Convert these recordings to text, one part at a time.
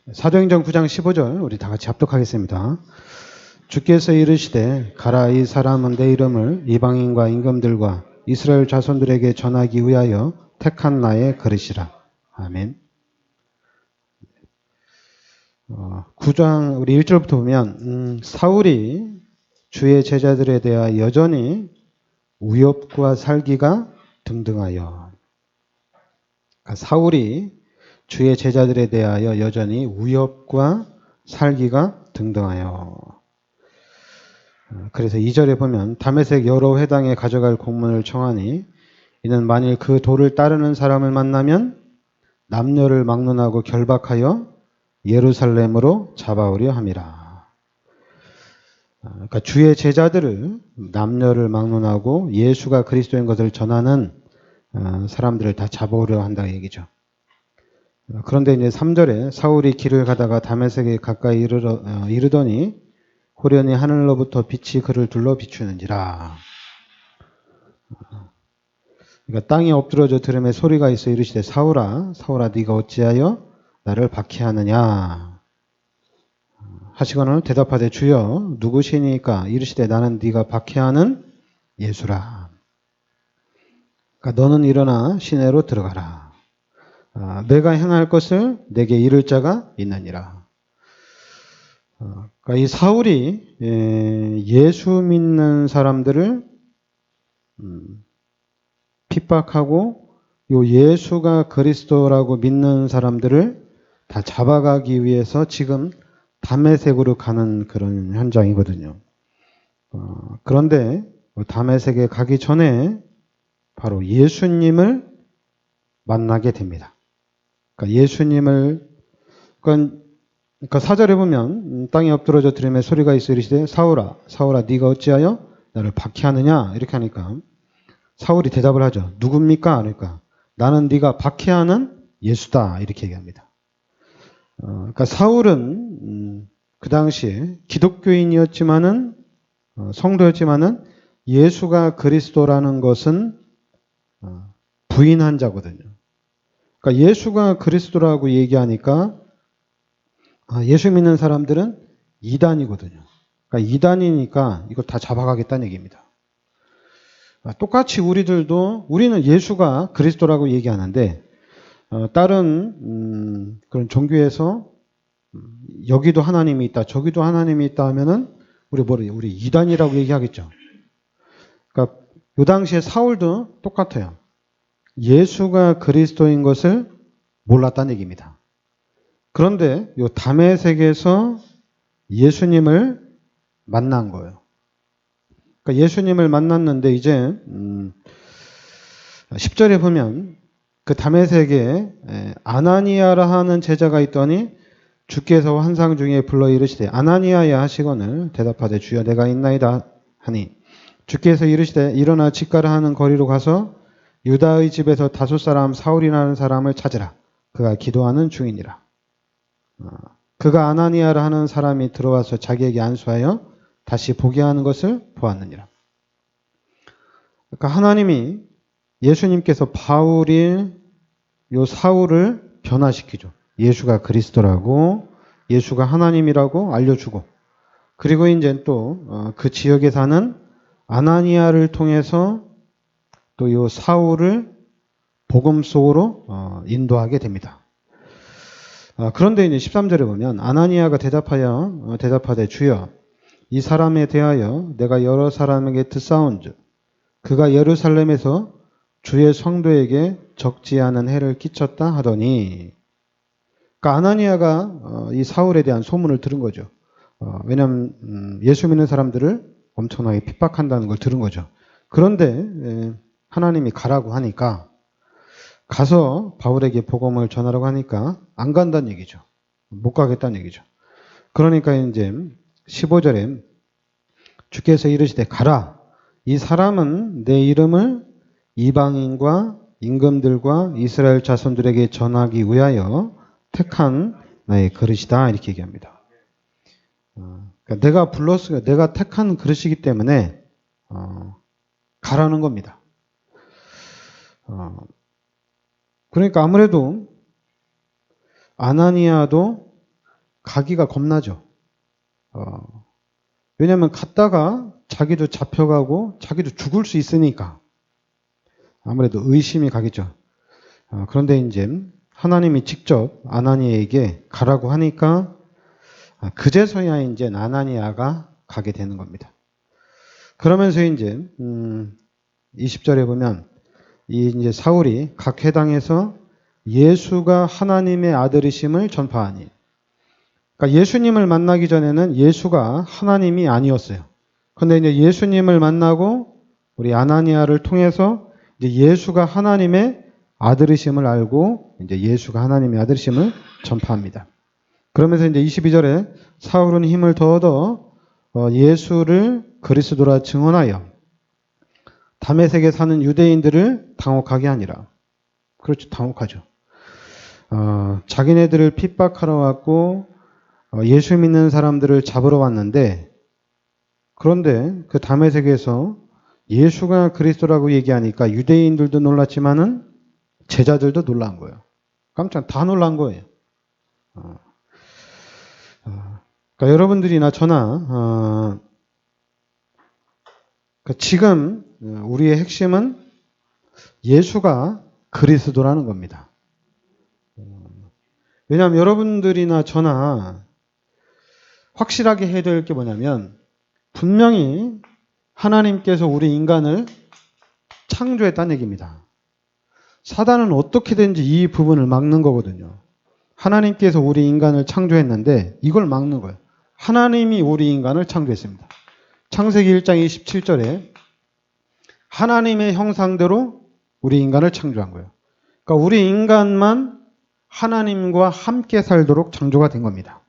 사도행전 9장 15절 우리 다 같이 합독하겠습니다. 주께서 이르시되 가라, 이 사람은 내 이름을 이방인과 임금들과 이스라엘 자손들에게 전하기 위하여 택한 나의 그릇이라. 아멘. 9장 우리 1절부터 보면 사울이 주의 제자들에 대하여 여전히 위협과 살기가 등등하여, 그러니까 사울이 주의 제자들에 대하여 여전히 위협과 살기가 등등하여. 그래서 2절에 보면 다메섹 여러 회당에 가져갈 공문을 청하니 이는 만일 그 도를 따르는 사람을 만나면 남녀를 막론하고 결박하여 예루살렘으로 잡아오려 함이라. 그러니까 주의 제자들을 남녀를 막론하고 예수가 그리스도인 것을 전하는 사람들을 다 잡아오려 한다 얘기죠. 그런데 이제 3절에 사울이 길을 가다가 다메섹에 가까이 이르더니 호련히 하늘로부터 빛이 그를 둘러 비추는지라. 그러니까 땅에 엎드러져 들음에 소리가 있어 이르시되 사울아 사울아 네가 어찌하여 나를 박해하느냐 하시거늘 대답하되 주여 누구시니까? 이르시되 나는 네가 박해하는 예수라. 그러니까 너는 일어나 시내로 들어가라. 내가 행할 것을 내게 이를 자가 있느니라. 그러니까 이 사울이 예수 믿는 사람들을 핍박하고 요 예수가 그리스도라고 믿는 사람들을 다 잡아가기 위해서 지금 다메섹으로 가는 그런 현장이거든요. 그런데 다메섹에 가기 전에 바로 예수님을 만나게 됩니다. 그러니까 예수님을, 그러니까 4절에 보면 땅에 엎드러져 들음에 소리가 있어 이르시되 사울아 사울아 네가 어찌하여 나를 박해하느냐 이렇게 하니까 사울이 대답을 하죠. 누굽니까? 그러니까 나는 네가 박해하는 예수다 이렇게 얘기합니다. 그러니까 사울은 그 당시에 기독교인이었지만은 성도였지만은 예수가 그리스도라는 것은 부인한 자거든요. 그러니까 예수가 그리스도라고 얘기하니까 예수 믿는 사람들은 이단이거든요. 그러니까 이단이니까 이걸 다 잡아가겠다는 얘기입니다. 똑같이 우리는 예수가 그리스도라고 얘기하는데 다른 그런 종교에서 여기도 하나님이 있다, 저기도 하나님이 있다 하면은 우리 이단이라고 얘기하겠죠. 그러니까 요 당시에 사울도 똑같아요. 예수가 그리스도인 것을 몰랐다는 얘기입니다. 그런데 요 다메섹에서 예수님을 만난 거예요. 그러니까 예수님을 만났는데 이제 10절에 보면 그 다메섹에 아나니아라 하는 제자가 있더니 주께서 환상 중에 불러 이르시되 아나니아야 하시거늘 대답하되 주여 내가 있나이다 하니 주께서 이르시되 일어나 집가라 하는 거리로 가서 유다의 집에서 다섯 사람 사울이라는 사람을 찾으라. 그가 기도하는 중이니라. 그가 아나니아라 하는 사람이 들어와서 자기에게 안수하여 다시 보게 하는 것을 보았느니라. 그러니까 하나님이 예수님께서 요 사울을 변화시키죠. 예수가 그리스도라고, 예수가 하나님이라고 알려주고, 그리고 이제 또 그 지역에 사는 아나니아를 통해서 또 요 사울을 복음 속으로 인도하게 됩니다. 그런데 이제 13절에 보면 아나니아가 대답하되 주여 이 사람에 대하여 내가 여러 사람에게 듣사온즉 그가 예루살렘에서 주의 성도에게 적지 않은 해를 끼쳤다 하더니, 그러니까 아나니아가 이 사울에 대한 소문을 들은 거죠. 왜냐하면 예수 믿는 사람들을 엄청나게 핍박한다는 걸 들은 거죠. 그런데 하나님이 가라고 하니까, 가서 바울에게 복음을 전하라고 하니까 안 간다는 얘기죠. 못 가겠다는 얘기죠. 그러니까 이제 15절에 주께서 이르시되 가라. 이 사람은 내 이름을 이방인과 임금들과 이스라엘 자손들에게 전하기 위하여 택한 나의 그릇이다 이렇게 얘기합니다. 그러니까 내가 택한 그릇이기 때문에 가라는 겁니다. 그러니까 아무래도 아나니아도 가기가 겁나죠. 왜냐하면 갔다가 자기도 잡혀가고 자기도 죽을 수 있으니까 아무래도 의심이 가겠죠. 그런데 이제 하나님이 직접 아나니아에게 가라고 하니까 그제서야 이제 아나니아가 가게 되는 겁니다. 그러면서 이제 20절에 보면 이제 사울이 각 회당에서 예수가 하나님의 아들이심을 전파하니, 그러니까 예수님을 만나기 전에는 예수가 하나님이 아니었어요. 그런데 이제 예수님을 만나고 우리 아나니아를 통해서 이제 예수가 하나님의 아들이심을 알고 이제 예수가 하나님의 아들이심을 전파합니다. 그러면서 이제 22절에 사울은 힘을 더 얻어 예수를 그리스도라 증언하여 다메섹에 사는 유대인들을 당혹하게 하니라. 그렇죠. 당혹하죠. 자기네들을 핍박하러 왔고 예수 믿는 사람들을 잡으러 왔는데, 그런데 그 다메섹에서 예수가 그리스도라고 얘기하니까 유대인들도 놀랐지만은 제자들도 놀란 거예요. 깜짝 다 놀란 거예요. 그러니까 여러분들이나 저나 지금 우리의 핵심은 예수가 그리스도라는 겁니다. 왜냐하면 여러분들이나 저나 확실하게 해야 될 게 뭐냐면, 분명히 하나님께서 우리 인간을 창조했다는 얘기입니다. 사단은 어떻게든지 이 부분을 막는 거거든요. 하나님께서 우리 인간을 창조했는데 이걸 막는 거예요. 하나님이 우리 인간을 창조했습니다. 창세기 1장 27절에 하나님의 형상대로 우리 인간을 창조한 거예요. 그러니까 우리 인간만 하나님과 함께 살도록 창조가 된 겁니다.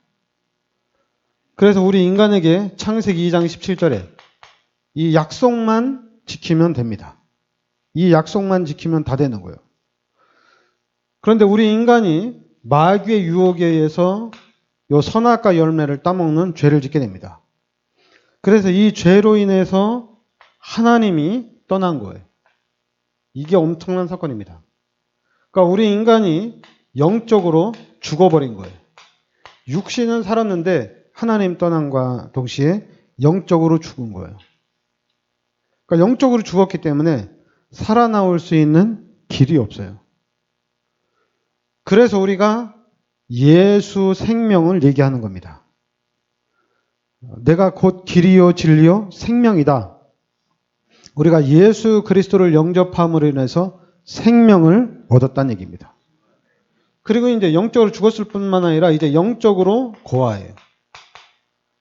그래서 우리 인간에게 창세기 2장 17절에 이 약속만 지키면 됩니다. 이 약속만 지키면 다 되는 거예요. 그런데 우리 인간이 마귀의 유혹에 의해서 요 선악과 열매를 따먹는 죄를 짓게 됩니다. 그래서 이 죄로 인해서 하나님이 떠난 거예요. 이게 엄청난 사건입니다. 그러니까 우리 인간이 영적으로 죽어버린 거예요. 육신은 살았는데 하나님 떠남과 동시에 영적으로 죽은 거예요. 그러니까 영적으로 죽었기 때문에 살아나올 수 있는 길이 없어요. 그래서 우리가 예수 생명을 얘기하는 겁니다. 내가 곧 길이요 진리요 생명이다. 우리가 예수 그리스도를 영접함으로 인해서 생명을 얻었다는 얘기입니다. 그리고 이제 영적으로 죽었을 뿐만 아니라 이제 영적으로 고아해요.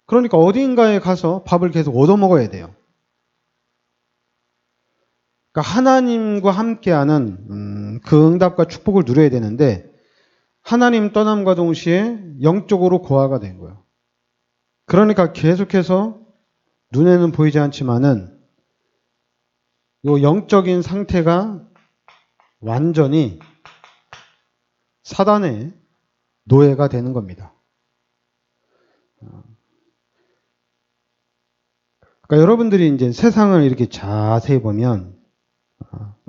그러니까 어딘가에 가서 밥을 계속 얻어먹어야 돼요. 그러니까 하나님과 함께하는 그 응답과 축복을 누려야 되는데, 하나님 떠남과 동시에 영적으로 고아가 된 거예요. 그러니까 계속해서 눈에는 보이지 않지만은 이 영적인 상태가 완전히 사단의 노예가 되는 겁니다. 그러니까 여러분들이 이제 세상을 이렇게 자세히 보면,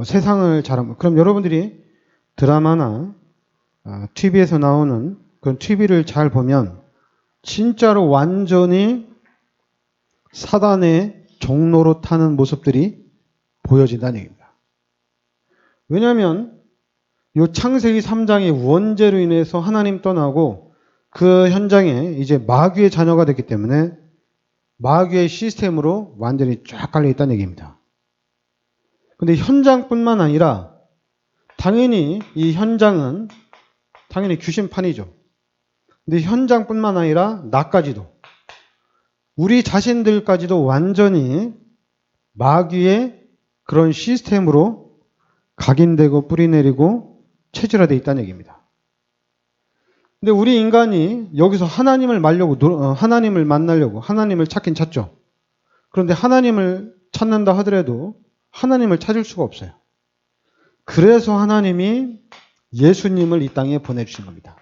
세상을 그럼 여러분들이 드라마나 TV에서 나오는 그런 TV를 잘 보면 진짜로 완전히 사단의 종로로 타는 모습들이 보여진다는 얘기입니다. 왜냐하면 이 창세기 3장의 원죄로 인해서 하나님 떠나고 그 현장에 이제 마귀의 자녀가 됐기 때문에 마귀의 시스템으로 완전히 쫙 깔려 있다는 얘기입니다. 근데 현장뿐만 아니라 당연히 이 현장은 당연히 귀신판이죠. 근데 현장뿐만 아니라 나까지도, 우리 자신들까지도 완전히 마귀의 그런 시스템으로 각인되고 뿌리내리고 체질화되어 있다는 얘기입니다. 근데 우리 인간이 여기서 하나님을 만나려고 하나님을 찾긴 찾죠. 그런데 하나님을 찾는다 하더라도 하나님을 찾을 수가 없어요. 그래서 하나님이 예수님을 이 땅에 보내주신 겁니다.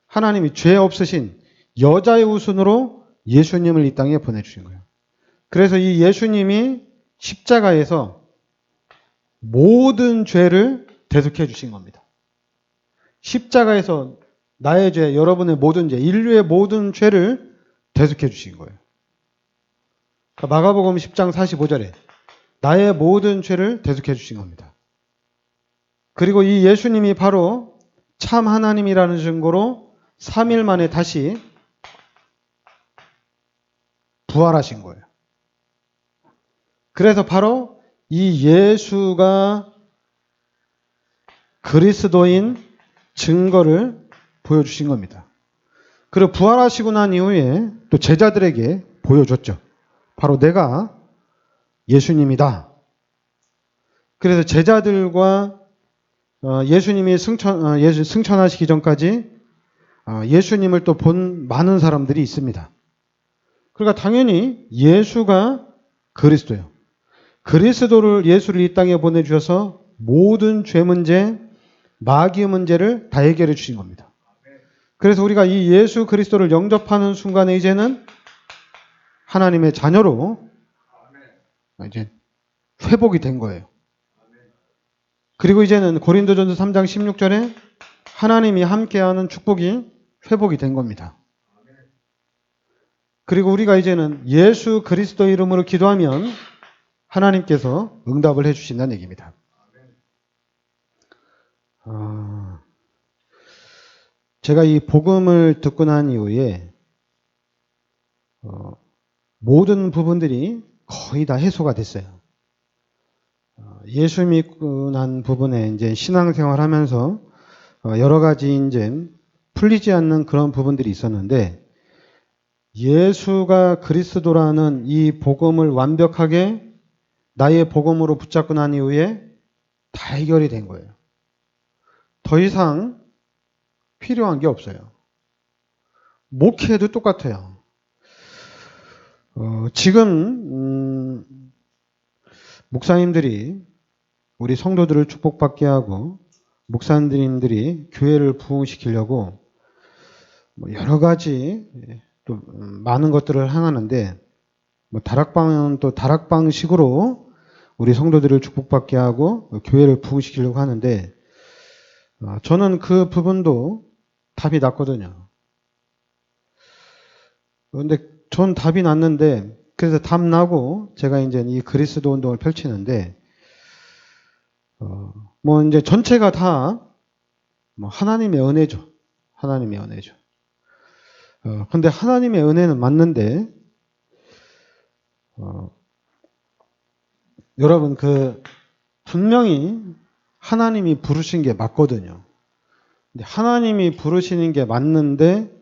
하나님이 죄 없으신 여자의 후손으로 예수님을 이 땅에 보내주신 거예요. 그래서 이 예수님이 십자가에서 모든 죄를 대속해 주신 겁니다. 십자가에서 나의 죄, 여러분의 모든 죄, 인류의 모든 죄를 대속해 주신 거예요. 그러니까 마가복음 10장 45절에 나의 모든 죄를 대속해 주신 겁니다. 그리고 이 예수님이 바로 참 하나님이라는 증거로 3일 만에 다시 부활하신 거예요. 그래서 바로 이 예수가 그리스도인 증거를 보여주신 겁니다. 그리고 부활하시고 난 이후에 또 제자들에게 보여줬죠. 바로 내가 예수님이다. 그래서 제자들과 예수님이 승천하시기 전까지 예수님을 또 본 많은 사람들이 있습니다. 그러니까 당연히 예수가 그리스도예요. 예수를 이 땅에 보내주셔서 모든 죄 문제, 마귀의 문제를 다 해결해 주신 겁니다. 그래서 우리가 이 예수 그리스도를 영접하는 순간에 이제는 하나님의 자녀로 이제 회복이 된 거예요. 그리고 이제는 고린도전서 3장 16절에 하나님이 함께하는 축복이 회복이 된 겁니다. 그리고 우리가 이제는 예수 그리스도 이름으로 기도하면 하나님께서 응답을 해주신다는 얘기입니다. 제가 이 복음을 듣고 난 이후에 모든 부분들이 거의 다 해소가 됐어요. 예수 믿고 난 부분에 이제 신앙생활 하면서 여러 가지 이제 풀리지 않는 그런 부분들이 있었는데 예수가 그리스도라는 이 복음을 완벽하게 나의 복음으로 붙잡고 난 이후에 다 해결이 된 거예요. 더 이상 필요한 게 없어요. 목회도 똑같아요. 지금 목사님들이 우리 성도들을 축복받게 하고 목사님들이 교회를 부흥시키려고 여러 가지 또 많은 것들을 행하는데 다락방은 또 다락방식으로 우리 성도들을 축복받게 하고 교회를 부흥시키려고 하는데 저는 그 부분도 답이 났거든요. 그런데 전 답이 났는데 그래서 답 나고 제가 이제 이 그리스도 운동을 펼치는데 이제 전체가 다 하나님의 은혜죠. 하나님의 은혜죠. 근데 하나님의 은혜는 맞는데 여러분 분명히 하나님이 부르신 게 맞거든요. 근데 하나님이 부르시는 게 맞는데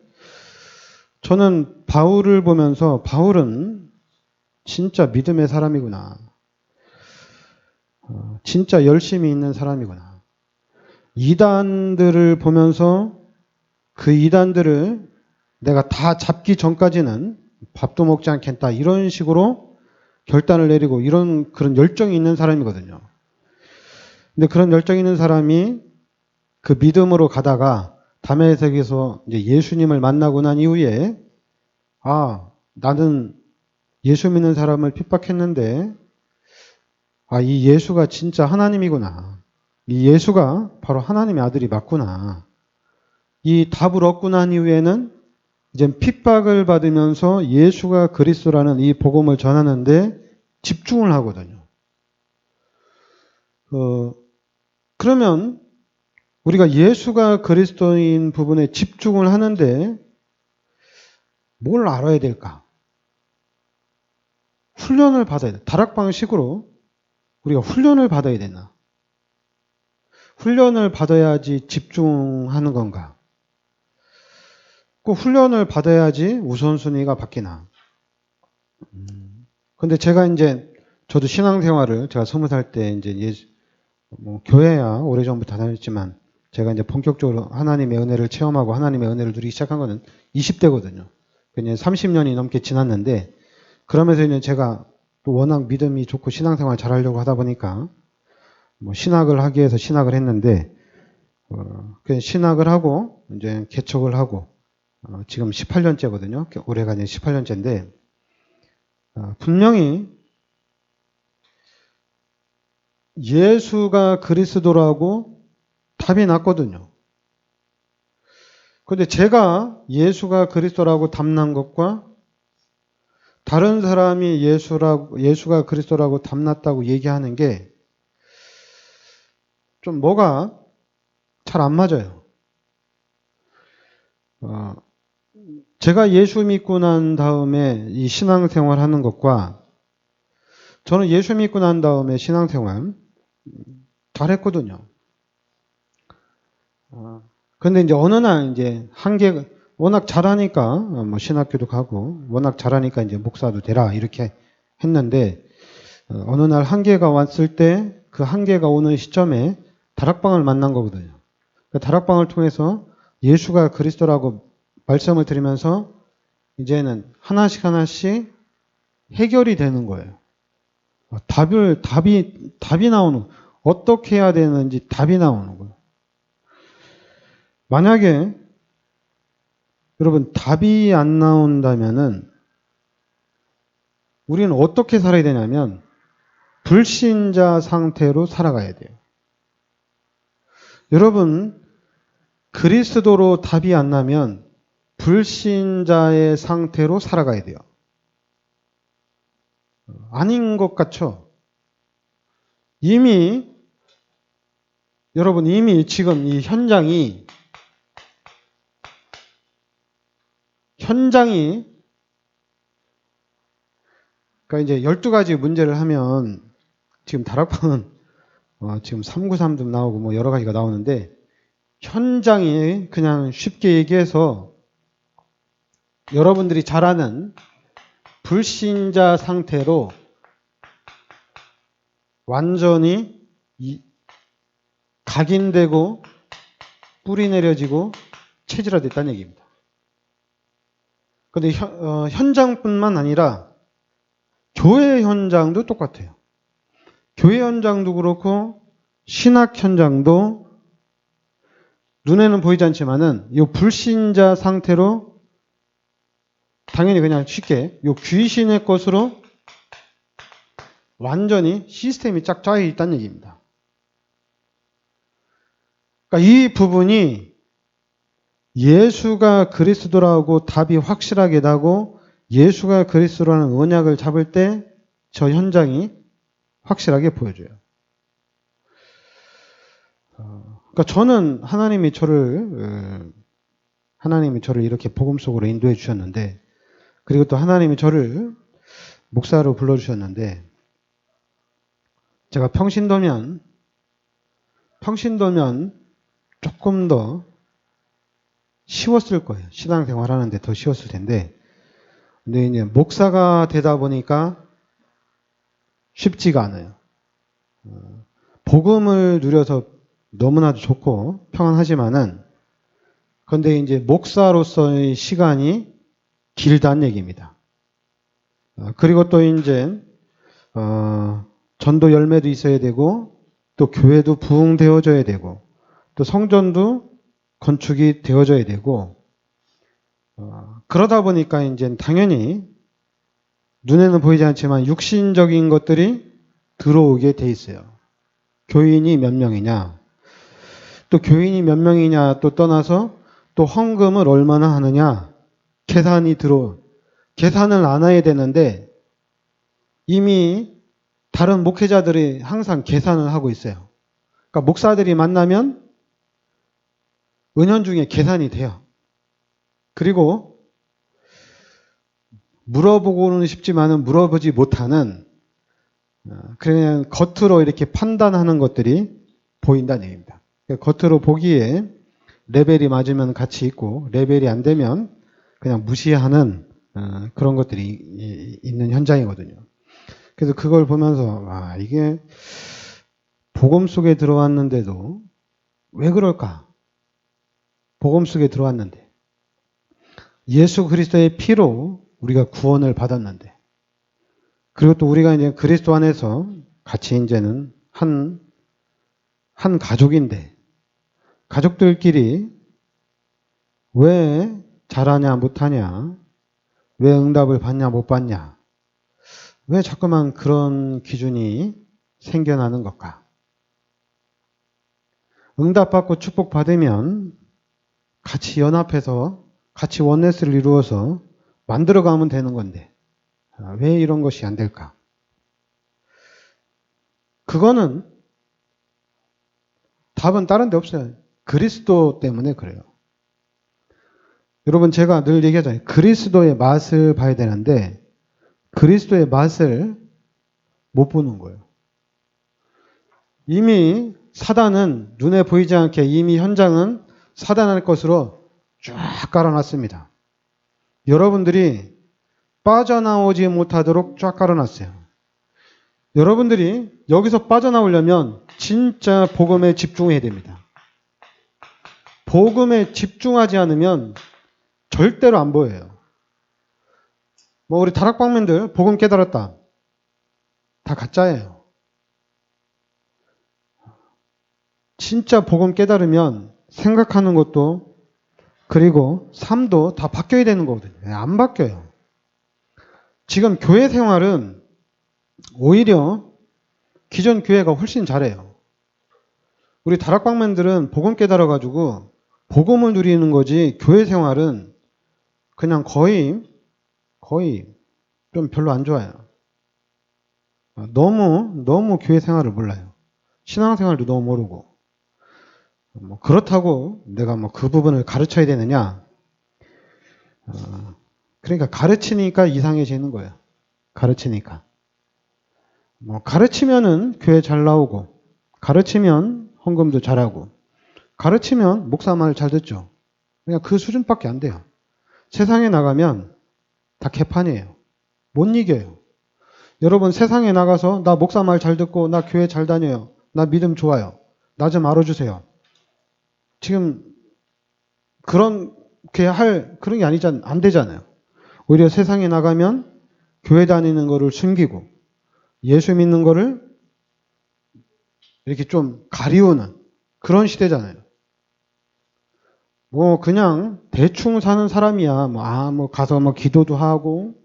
저는 바울을 보면서 바울은 진짜 믿음의 사람이구나. 진짜 열심히 있는 사람이구나. 이단들을 보면서 그 이단들을 내가 다 잡기 전까지는 밥도 먹지 않겠다. 이런 식으로 결단을 내리고 그런 열정이 있는 사람이거든요. 근데 그런 열정 있는 사람이 그 믿음으로 가다가 다메섹에서 이제 예수님을 만나고 난 이후에 나는 예수 믿는 사람을 핍박했는데 이 예수가 진짜 하나님이구나. 이 예수가 바로 하나님의 아들이 맞구나. 이 답을 얻고 난 이후에는 이제 핍박을 받으면서 예수가 그리스도라는 이 복음을 전하는데 집중을 하거든요. 그러면 우리가 예수가 그리스도인 부분에 집중을 하는데 뭘 알아야 될까? 훈련을 받아야 돼. 다락방식으로 우리가 훈련을 받아야 되나? 훈련을 받아야지 집중하는 건가? 꼭 훈련을 받아야지 우선순위가 바뀌나? 근데 제가 이제 저도 신앙생활을 제가 20살 때 이제 교회야 오래전부터 다녔지만 제가 이제 본격적으로 하나님의 은혜를 체험하고 하나님의 은혜를 누리기 시작한 거는 20대거든요. 그냥 30년이 넘게 지났는데 그러면서 이제 제가 또 워낙 믿음이 좋고 신앙생활 잘하려고 하다 보니까 신학을 하기 위해서 신학을 했는데 그냥 신학을 하고 이제 개척을 하고 지금 18년째거든요. 올해가 이제 18년째인데 분명히 예수가 그리스도라고 답이 났거든요. 근데 제가 예수가 그리스도라고 담는 것과 다른 사람이 예수가 그리스도라고 담났다고 얘기하는 게 좀 뭐가 잘 안 맞아요. 제가 예수 믿고 난 다음에 이 신앙생활 하는 것과 저는 예수 믿고 난 다음에 신앙생활 잘했거든요. 근데 이제 어느 날 이제 한계가 워낙 잘하니까 뭐 신학교도 가고 워낙 잘하니까 이제 목사도 되라 이렇게 했는데 어느 날 한계가 왔을 때 그 한계가 오는 시점에 다락방을 만난 거거든요. 그 다락방을 통해서 예수가 그리스도라고 말씀을 드리면서 이제는 하나씩 하나씩 해결이 되는 거예요. 답이 나오는, 어떻게 해야 되는지 답이 나오는 거예요. 만약에 여러분 답이 안 나온다면은 우리는 어떻게 살아야 되냐면 불신자 상태로 살아가야 돼요. 여러분 그리스도로 답이 안 나면 불신자의 상태로 살아가야 돼요. 아닌 것 같죠? 여러분 이미 지금 이 현장이 그러니까 이제 12가지 문제를 하면 지금 다락방은 지금 393도 나오고 뭐 여러 가지가 나오는데 현장이 그냥 쉽게 얘기해서 여러분들이 잘 아는 불신자 상태로 완전히 각인되고 뿌리 내려지고 체질화됐다는 얘기입니다. 그런데 현장뿐만 아니라 교회 현장도 똑같아요. 교회 현장도 그렇고 신학 현장도 눈에는 보이지 않지만은 이 불신자 상태로 당연히 그냥 쉽게 이 귀신의 것으로 완전히 시스템이 쫙 짜여 있다는 얘기입니다. 그러니까 이 부분이 예수가 그리스도라고 답이 확실하게 나고 예수가 그리스도라는 언약을 잡을 때 저 현장이 확실하게 보여줘요. 그러니까 저는 하나님이 저를 이렇게 복음 속으로 인도해 주셨는데, 그리고 또 하나님이 저를 목사로 불러주셨는데, 제가 평신도면 조금 더 쉬웠을 거예요. 신앙생활 하는데 더 쉬웠을 텐데, 근데 이제 목사가 되다 보니까 쉽지가 않아요. 복음을 누려서 너무나도 좋고 평안하지만은, 그런데 이제 목사로서의 시간이 길다는 얘기입니다. 그리고 또 이제 전도 열매도 있어야 되고, 또 교회도 부흥되어져야 되고, 또 성전도 건축이 되어져야 되고, 그러다 보니까 이제 당연히 눈에는 보이지 않지만 육신적인 것들이 들어오게 돼 있어요. 교인이 몇 명이냐, 또 교인이 몇 명이냐 또 떠나서 또 헌금을 얼마나 하느냐, 계산을 안 해야 되는데 이미 다른 목회자들이 항상 계산을 하고 있어요. 그러니까 목사들이 만나면 은연중에 계산이 돼요. 그리고 물어보고는 싶지만은 물어보지 못하는, 그냥 겉으로 이렇게 판단하는 것들이 보인다는 얘기입니다. 겉으로 보기에 레벨이 맞으면 같이 있고 레벨이 안 되면 그냥 무시하는 그런 것들이 있는 현장이거든요. 그래서 그걸 보면서 이게 복음 속에 들어왔는데도 왜 그럴까? 복음 속에 들어왔는데 예수 그리스도의 피로 우리가 구원을 받았는데, 그리고 또 우리가 이제 그리스도 안에서 같이 이제는 한 가족인데, 가족들끼리 왜 잘하냐 못하냐, 왜 응답을 받냐 못 받냐, 왜 자꾸만 그런 기준이 생겨나는 걸까? 응답받고 축복받으면 같이 연합해서 같이 원네스를 이루어서 만들어가면 되는 건데 왜 이런 것이 안 될까? 그거는 답은 다른 데 없어요. 그리스도 때문에 그래요. 여러분 제가 늘 얘기하잖아요. 그리스도의 맛을 봐야 되는데 그리스도의 맛을 못 보는 거예요. 이미 사단은 눈에 보이지 않게 이미 현장은 사단할 것으로 쫙 깔아놨습니다. 여러분들이 빠져나오지 못하도록 쫙 깔아놨어요. 여러분들이 여기서 빠져나오려면 진짜 복음에 집중해야 됩니다. 복음에 집중하지 않으면 절대로 안 보여요. 뭐 우리 다락방맨들 복음 깨달았다. 다 가짜예요. 진짜 복음 깨달으면 생각하는 것도 그리고 삶도 다 바뀌어야 되는 거거든요. 안 바뀌어요. 지금 교회 생활은 오히려 기존 교회가 훨씬 잘해요. 우리 다락방맨들은 복음 깨달아가지고 복음을 누리는 거지 교회 생활은 그냥 거의 좀 별로 안 좋아요. 너무 교회 생활을 몰라요. 신앙생활도 너무 모르고. 뭐 그렇다고 내가 뭐 그 부분을 가르쳐야 되느냐? 그러니까 가르치니까 이상해지는 거예요. 가르치니까. 뭐 가르치면은 교회 잘 나오고, 가르치면 헌금도 잘하고, 가르치면 목사 말 잘 듣죠. 그냥 그 수준밖에 안 돼요. 세상에 나가면 다 개판이에요. 못 이겨요. 여러분 세상에 나가서 나 목사 말 잘 듣고 나 교회 잘 다녀요. 나 믿음 좋아요. 나 좀 알아주세요. 지금 그렇게 할 그런 게 안 되잖아요. 오히려 세상에 나가면 교회 다니는 거를 숨기고 예수 믿는 거를 이렇게 좀 가리우는 그런 시대잖아요. 뭐 그냥 대충 사는 사람이야. 뭐 가서 뭐 기도도 하고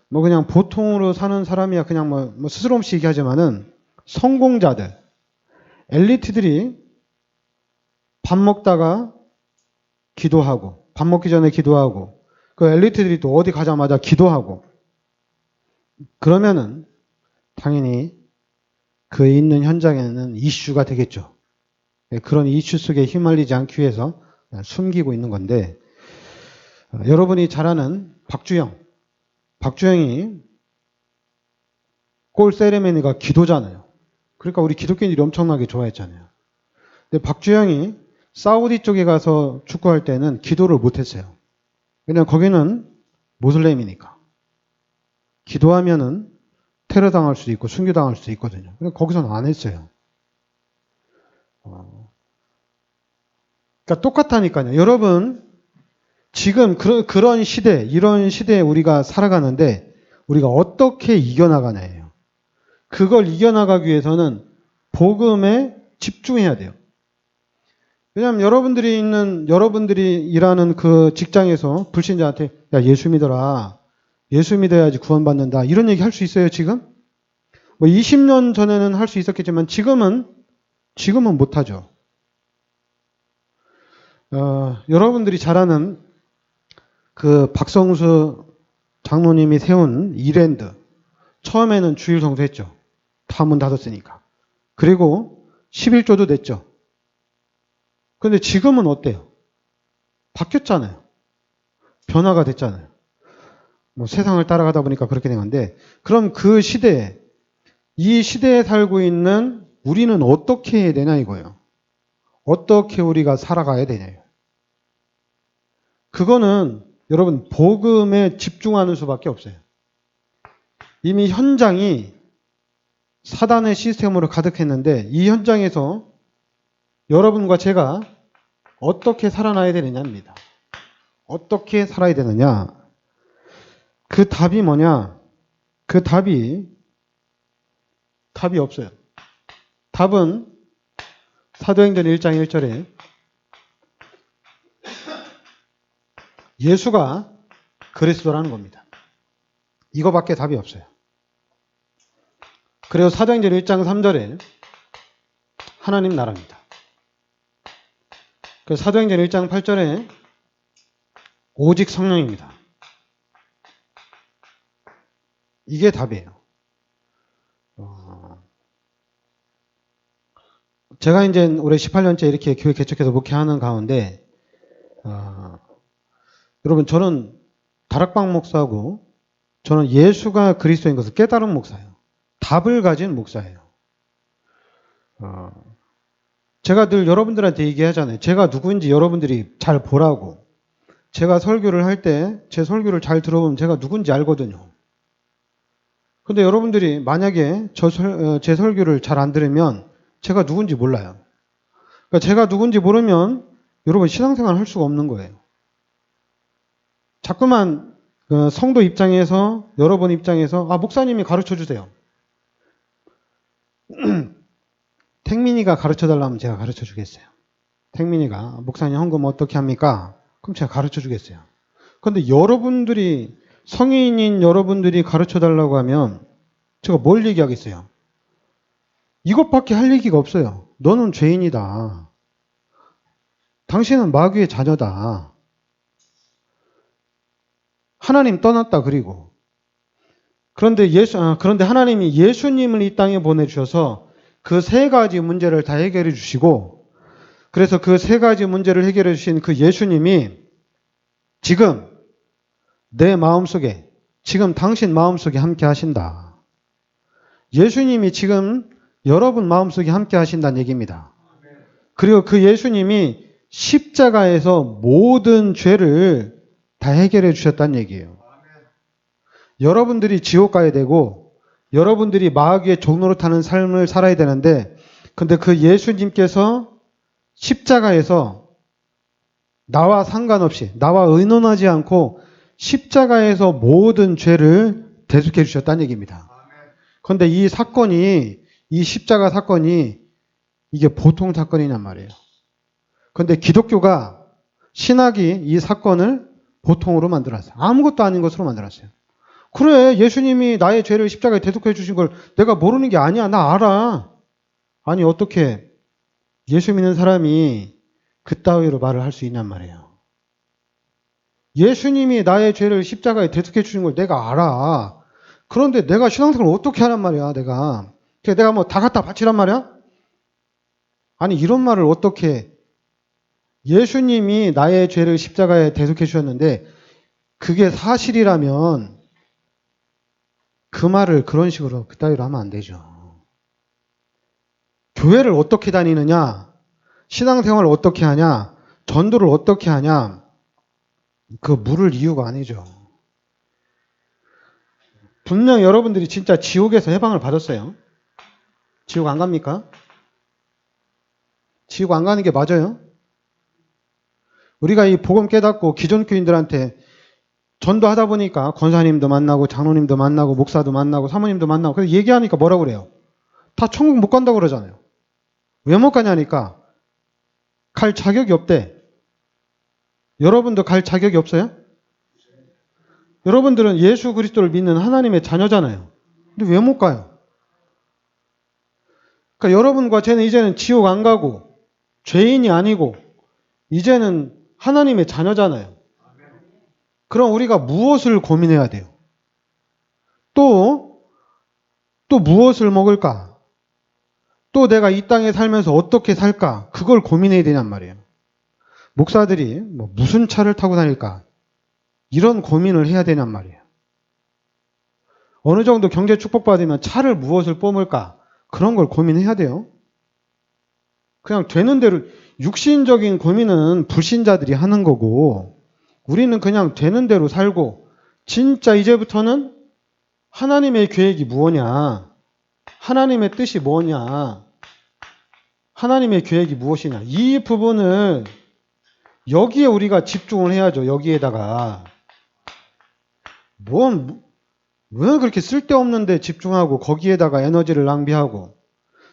뭐 그냥 보통으로 사는 사람이야. 그냥 뭐 스스럼 없이 얘기하지만은 성공자들, 엘리트들이 밥 먹다가 기도하고 밥 먹기 전에 기도하고 그 엘리트들이 또 어디 가자마자 기도하고 그러면은 당연히 그 있는 현장에는 이슈가 되겠죠. 그런 이슈 속에 휘말리지 않기 위해서 숨기고 있는 건데 여러분이 잘 아는 박주영이 골 세레머니가 기도잖아요. 그러니까 우리 기독교인들이 엄청나게 좋아했잖아요. 근데 박주영이 사우디 쪽에 가서 축구할 때는 기도를 못했어요. 왜냐하면 거기는 모슬렘이니까. 기도하면은 테러 당할 수도 있고 순교 당할 수도 있거든요. 그래서 거기서는 안 했어요. 그러니까 똑같다니까요. 여러분 지금 그런 시대, 이런 시대에 우리가 살아가는데 우리가 어떻게 이겨나가냐예요. 그걸 이겨나가기 위해서는 복음에 집중해야 돼요. 왜냐하면 여러분들이 일하는 그 직장에서 불신자한테 야 예수 믿어라. 예수 믿어야지 구원받는다. 이런 얘기 할 수 있어요 지금? 뭐 20년 전에는 할 수 있었겠지만 지금은 못하죠. 여러분들이 잘 아는 그 박성수 장로님이 세운 이랜드 처음에는 주일 성수했죠. 다 문 닫았으니까. 그리고 11조도 냈죠. 근데 지금은 어때요? 바뀌었잖아요. 변화가 됐잖아요. 뭐 세상을 따라가다 보니까 그렇게 된 건데 그럼 그 시대에 이 시대에 살고 있는 우리는 어떻게 해야 되냐 이거예요. 어떻게 우리가 살아가야 되냐요. 그거는 여러분 복음에 집중하는 수밖에 없어요. 이미 현장이 사단의 시스템으로 가득했는데 이 현장에서 여러분과 제가 어떻게 살아나야 되느냐입니다. 어떻게 살아야 되느냐. 그 답이 뭐냐? 그 답이 없어요. 답은 사도행전 1장 1절에 예수가 그리스도라는 겁니다. 이거밖에 답이 없어요. 그리고 사도행전 1장 3절에 하나님 나라입니다. 그 사도행전 1장 8절에 오직 성령입니다. 이게 답이에요. 제가 이제 올해 18년째 이렇게 교회 개척해서 목회하는 가운데, 여러분, 저는 다락방 목사고, 저는 예수가 그리스도인 것을 깨달은 목사예요. 답을 가진 목사예요. 제가 늘 여러분들한테 얘기하잖아요. 제가 누구인지 여러분들이 잘 보라고. 제가 설교를 할 때 제 설교를 잘 들어보면 제가 누군지 알거든요. 근데 여러분들이 만약에 제 설교를 잘 안 들으면 제가 누군지 몰라요. 그러니까 제가 누군지 모르면 여러분 신앙생활 할 수가 없는 거예요. 자꾸만 성도 입장에서, 여러분 입장에서, 목사님이 가르쳐 주세요. 택민이가 가르쳐 달라면 제가 가르쳐 주겠어요. 택민이가 목사님 헌금 어떻게 합니까? 그럼 제가 가르쳐 주겠어요. 그런데 여러분들이, 성인인 여러분들이 가르쳐 달라고 하면 제가 뭘 얘기하겠어요? 이것밖에 할 얘기가 없어요. 너는 죄인이다. 당신은 마귀의 자녀다. 하나님 떠났다. 그리고 그런데 하나님이 예수님을 이 땅에 보내주셔서 그 세 가지 문제를 다 해결해 주시고, 그래서 그 세 가지 문제를 해결해 주신 그 예수님이 지금 내 마음속에, 지금 당신 마음속에 함께 하신다. 예수님이 지금 여러분 마음속에 함께 하신다는 얘기입니다. 그리고 그 예수님이 십자가에서 모든 죄를 다 해결해 주셨다는 얘기예요. 여러분들이 지옥 가야 되고 여러분들이 마귀의 종로로 타는 삶을 살아야 되는데, 근데 그 예수님께서 십자가에서 나와 상관없이, 나와 의논하지 않고 십자가에서 모든 죄를 대속해 주셨다는 얘기입니다. 그런데 이 십자가 사건이 이게 보통 사건이냔 말이에요. 그런데 기독교가, 신학이 이 사건을 보통으로 만들었어요. 아무것도 아닌 것으로 만들었어요. 그래, 예수님이 나의 죄를 십자가에 대속해 주신 걸 내가 모르는 게 아니야. 나 알아. 아니, 어떻게 예수 믿는 사람이 그따위로 말을 할 수 있냔 말이에요. 예수님이 나의 죄를 십자가에 대속해 주신 걸 내가 알아. 그런데 내가 신앙생활을 어떻게 하란 말이야, 내가. 내가 뭐 다 갖다 바치란 말이야? 아니, 이런 말을 어떻게, 예수님이 나의 죄를 십자가에 대속해 주셨는데 그게 사실이라면 그 말을 그런 식으로 그따위로 하면 안 되죠. 교회를 어떻게 다니느냐, 신앙생활을 어떻게 하냐, 전도를 어떻게 하냐, 그 물을 이유가 아니죠. 분명 여러분들이 진짜 지옥에서 해방을 받았어요. 지옥 안 갑니까? 지옥 안 가는 게 맞아요? 우리가 이 복음 깨닫고 기존 교인들한테 전도하다 보니까 권사님도 만나고 장로님도 만나고 목사도 만나고 사모님도 만나고, 그래서 얘기하니까 뭐라고 그래요? 다 천국 못 간다고 그러잖아요. 왜 못 가냐니까 갈 자격이 없대. 여러분도 갈 자격이 없어요? 여러분들은 예수 그리스도를 믿는 하나님의 자녀잖아요. 근데 왜 못 가요? 그러니까 여러분과 저는 이제는 지옥 안 가고 죄인이 아니고 이제는 하나님의 자녀잖아요. 그럼 우리가 무엇을 고민해야 돼요? 또 무엇을 먹을까? 또 내가 이 땅에 살면서 어떻게 살까? 그걸 고민해야 되냔 말이에요. 목사들이 무슨 차를 타고 다닐까? 이런 고민을 해야 되냔 말이에요. 어느 정도 경제 축복받으면 차를 무엇을 뽑을까? 그런 걸 고민해야 돼요. 그냥 되는 대로, 육신적인 고민은 불신자들이 하는 거고 우리는 그냥 되는 대로 살고, 진짜 이제부터는 하나님의 계획이 무엇이냐, 하나님의 뜻이 뭐냐, 하나님의 계획이 무엇이냐, 이 부분을 여기에 우리가 집중을 해야죠. 여기에다가 왜 그렇게 쓸데없는 데 집중하고 거기에다가 에너지를 낭비하고,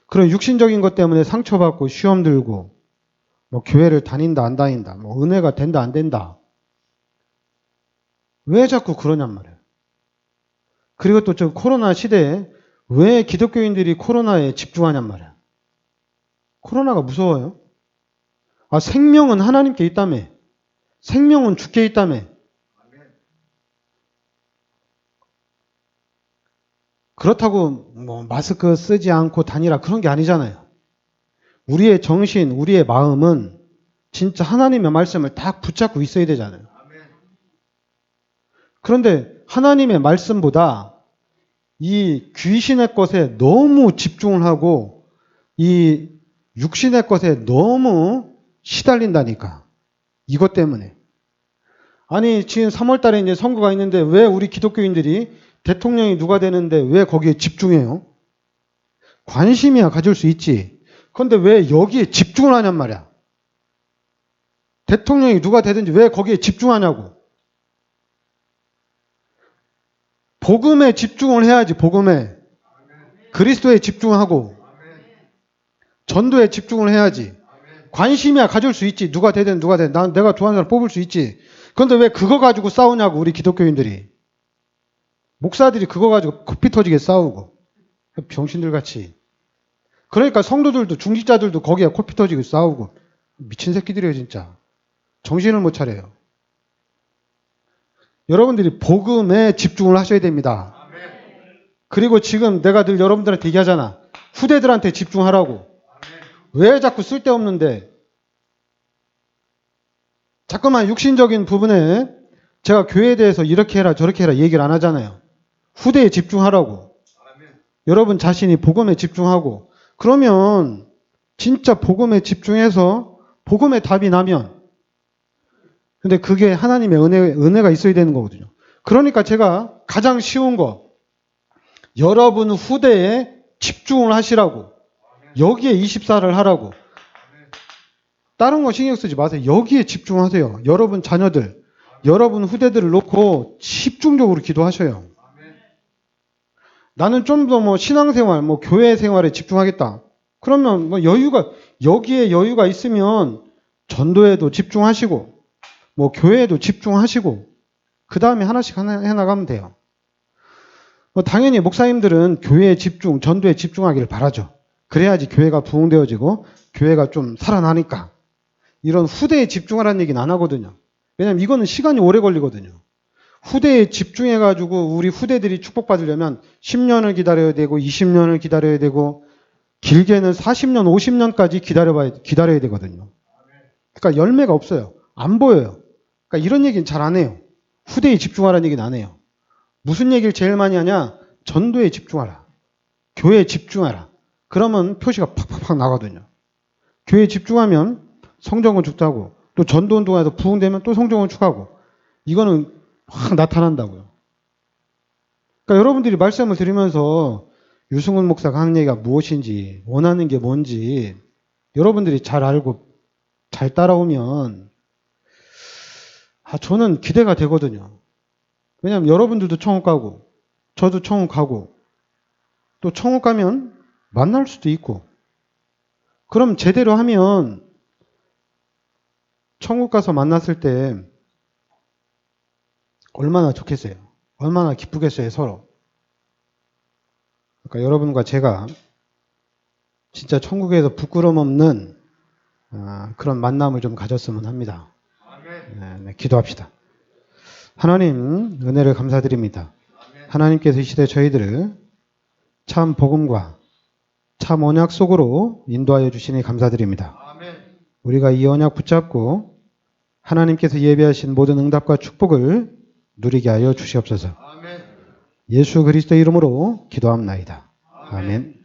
그런 육신적인 것 때문에 상처받고 시험 들고 교회를 다닌다 안 다닌다, 은혜가 된다 안 된다, 왜 자꾸 그러냔 말이에요. 그리고 또 저 코로나 시대에 왜 기독교인들이 코로나에 집중하냔 말이에요. 코로나가 무서워요? 아, 생명은 하나님께 있다며. 생명은 주께 있다며. 그렇다고 뭐 마스크 쓰지 않고 다니라 그런 게 아니잖아요. 우리의 정신, 우리의 마음은 진짜 하나님의 말씀을 딱 붙잡고 있어야 되잖아요. 그런데 하나님의 말씀보다 이 귀신의 것에 너무 집중을 하고 이 육신의 것에 너무 시달린다니까. 이것 때문에. 아니, 지금 3월 달에 이제 선거가 있는데 왜 우리 기독교인들이 대통령이 누가 되는데 왜 거기에 집중해요? 관심이야 가질 수 있지. 그런데 왜 여기에 집중을 하냔 말이야. 대통령이 누가 되든지 왜 거기에 집중하냐고. 복음에 집중을 해야지, 복음에. 그리스도에 집중하고 전도에 집중을 해야지. 관심이야 가질 수 있지. 누가 되든 누가 되든. 내가 좋아하는 사람 뽑을 수 있지. 그런데 왜 그거 가지고 싸우냐고, 우리 기독교인들이. 목사들이 그거 가지고 코피 터지게 싸우고. 병신들 같이. 그러니까 성도들도, 중직자들도 거기에 코피 터지게 싸우고. 미친 새끼들이에요, 진짜. 정신을 못 차려요. 여러분들이 복음에 집중을 하셔야 됩니다. 그리고 지금 내가 늘 여러분들한테 얘기하잖아. 후대들한테 집중하라고. 왜 자꾸 쓸데없는데. 자꾸만 육신적인 부분에 제가 교회에 대해서 이렇게 해라 저렇게 해라 얘기를 안 하잖아요. 후대에 집중하라고. 여러분 자신이 복음에 집중하고, 그러면 진짜 복음에 집중해서 복음의 답이 나면, 근데 그게 하나님의 은혜가 있어야 되는 거거든요. 그러니까 제가 가장 쉬운 거, 여러분 후대에 집중을 하시라고. 여기에 24를 하라고. 다른 거 신경 쓰지 마세요. 여기에 집중하세요. 여러분 자녀들, 여러분 후대들을 놓고 집중적으로 기도하셔요. 나는 좀 더 뭐 신앙생활, 뭐 교회 생활에 집중하겠다. 그러면 뭐 여기에 여유가 있으면 전도에도 집중하시고, 뭐 교회에도 집중하시고, 그 다음에 하나씩 해나가면 돼요. 뭐 당연히 목사님들은 교회에 집중, 전도에 집중하기를 바라죠. 그래야지 교회가 부흥되어지고 교회가 좀 살아나니까. 이런 후대에 집중하라는 얘기는 안 하거든요. 왜냐면 이거는 시간이 오래 걸리거든요. 후대에 집중해가지고 우리 후대들이 축복받으려면 10년을 기다려야 되고 20년을 기다려야 되고 길게는 40년, 50년까지 기다려야 되거든요. 그러니까 열매가 없어요. 안 보여요. 그러니까 이런 얘기는 잘 안 해요. 후대에 집중하라는 얘기는 안 해요. 무슨 얘기를 제일 많이 하냐? 전도에 집중하라. 교회에 집중하라. 그러면 표시가 팍팍팍 나거든요. 교회에 집중하면 성전건축도 하고, 또 전도운동에서 부흥되면 또 성전건축하고, 이거는 확 나타난다고요. 그러니까 여러분들이 말씀을 들으면서 유승훈 목사가 하는 얘기가 무엇인지, 원하는 게 뭔지 여러분들이 잘 알고 잘 따라오면 저는 기대가 되거든요. 왜냐하면 여러분들도 천국 가고 저도 천국 가고 또 천국 가면 만날 수도 있고, 그럼 제대로 하면 천국 가서 만났을 때 얼마나 좋겠어요. 얼마나 기쁘겠어요, 서로. 그러니까 여러분과 제가 진짜 천국에서 부끄럼 없는 그런 만남을 좀 가졌으면 합니다. 네, 기도합시다. 하나님, 은혜를 감사드립니다. 하나님께서 이 시대 저희들을 참 복음과 참 언약 속으로 인도하여 주시니 감사드립니다. 우리가 이 언약 붙잡고 하나님께서 예비하신 모든 응답과 축복을 누리게 하여 주시옵소서. 예수 그리스도의 이름으로 기도합나이다. 아멘.